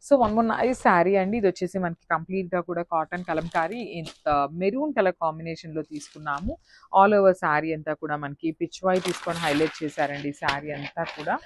So one more nice sari అండి. ఇది వచ్చేసి మనకి కంప్లీట్గా కూడా కాటన్ కలంకారీ మెరూన్ కలర్ కాంబినేషన్లో తీసుకున్నాము. ఆల్ ఓవర్ శారీ అంతా కూడా మనకి పిచ్వాయ్ తీసుకొని హైలైట్ చేశారండి ఈ శారీ అంతా కూడా.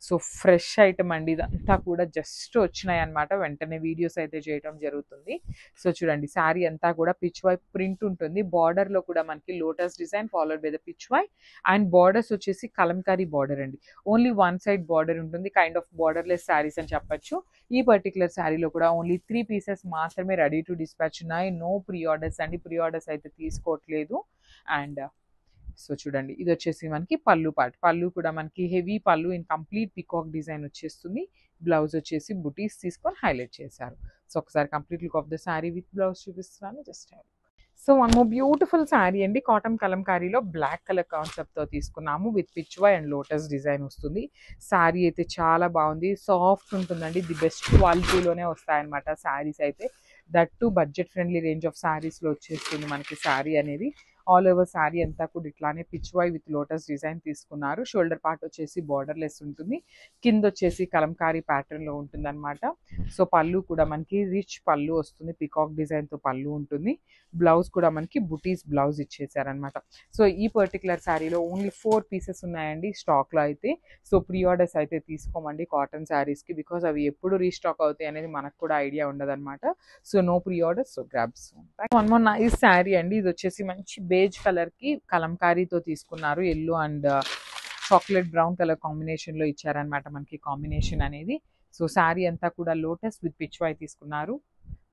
సో ఫ్రెష్ ఐటమ్ అండి, ఇదంతా కూడా జస్ట్ వచ్చినాయి అనమాట. వెంటనే వీడియోస్ అయితే చేయడం జరుగుతుంది. సో చూడండి శారీ అంతా కూడా పిచ్వాయ్ ప్రింట్ ఉంటుంది. బార్డర్లో కూడా మనకి lotus design followed by the Pichwai and borders వచ్చేసి కలంకారీ బార్డర్ అండి. ఓన్లీ వన్ సైడ్ బార్డర్ ఉంటుంది. కైండ్ ఆఫ్ బార్డర్లెస్ శారీస్ అని చెప్పొచ్చు. ఈ పర్టికులర్ శారీలో కూడా ఓన్లీ 3 పీసెస్ మాత్రమే రెడీ టు డిస్పాచ్ ఉన్నాయి. నో ప్రీ ఆర్డర్స్ అండి, ప్రీ ఆర్డర్స్ అయితే తీసుకోవట్లేదు. అండ్ సో చూడండి ఇది వచ్చేసి మనకి పళ్ళు పార్ట్. పళ్ళు కూడా మనకి heavy pallu in complete peacock design వచ్చేస్తుంది. బ్లౌజ్ వచ్చేసి బుటీస్ తీసుకొని హైలైట్ చేశారు. సో ఒకసారి complete look of the sari with blouse చూపిస్తున్నాను, just so one more beautiful sari అండి. కాటన్ కలంకారీలో బ్లాక్ కలర్ కాన్సెప్ట్తో తీసుకున్నాము. With pichwai and lotus design వస్తుంది. శారీ అయితే చాలా బాగుంది, సాఫ్ట్ ఉంటుందండి. ది బెస్ట్ క్వాలిటీలోనే వస్తాయన్నమాట శారీస్ అయితే. That to budget friendly range of శారీస్లో వచ్చేస్తుంది మనకి శారీ అనేది. ఆల్ ఓవర్ శారీ అంతా కూడా ఇట్లానే పిచ్వాయ్ విత్ లోటస్ డిజైన్ తీసుకున్నారు. షోల్డర్ పార్ట్ వచ్చేసి బార్డర్లెస్ ఉంటుంది. కింద వచ్చేసి కలంకారీ ప్యాటర్న్లో ఉంటుంది అనమాట. సో పళ్ళు కూడా మనకి రిచ్ పళ్ళు వస్తుంది, పికాక్ డిజైన్తో పళ్ళు ఉంటుంది. బ్లౌజ్ కూడా మనకి బుటీస్ బ్లౌజ్ ఇచ్చేసారనమాట. సో ఈ పర్టికులర్ శారీలో ఓన్లీ 4 పీసెస్ ఉన్నాయండి స్టాక్లో అయితే. సో ప్రీ ఆర్డర్స్ అయితే తీసుకోమండి కాటన్ శారీస్కి, బికాజ్ అవి ఎప్పుడు రీస్టాక్ అవుతాయి అనేది మనకు కూడా ఐడియా ఉండదన్నమాట. So no pre orders, so grabs. One more nice sari అండి. ఇది వచ్చేసి మంచి బేజ్ కలర్కి కలంకారీతో తీసుకున్నారు. Yellow and chocolate brown colour కాంబినేషన్లో ఇచ్చారనమాట మనకి కాంబినేషన్ అనేది. సో శారీ అంతా కూడా లోటస్ విత్ పిచ్వాయ్ తీసుకున్నారు.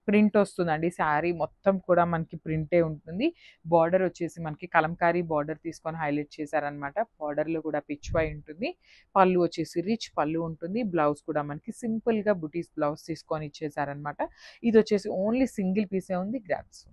ప్రింట్ వస్తుందండి, శారీ మొత్తం కూడా మనకి ప్రింటే ఉంటుంది. బార్డర్ వచ్చేసి మనకి కలంకారీ బార్డర్ తీసుకొని హైలైట్ చేశారనమాట. బార్డర్లో కూడా పిచ్వాయ్ ఉంటుంది. పళ్ళు వచ్చేసి రిచ్ పళ్ళు ఉంటుంది. బ్లౌజ్ కూడా మనకి సింపుల్గా బుటీస్ బ్లౌజ్ తీసుకొని ఇచ్చేసారనమాట. ఇది వచ్చేసి ఓన్లీ సింగిల్ పీసే ఉంది, గ్రాబ్స్.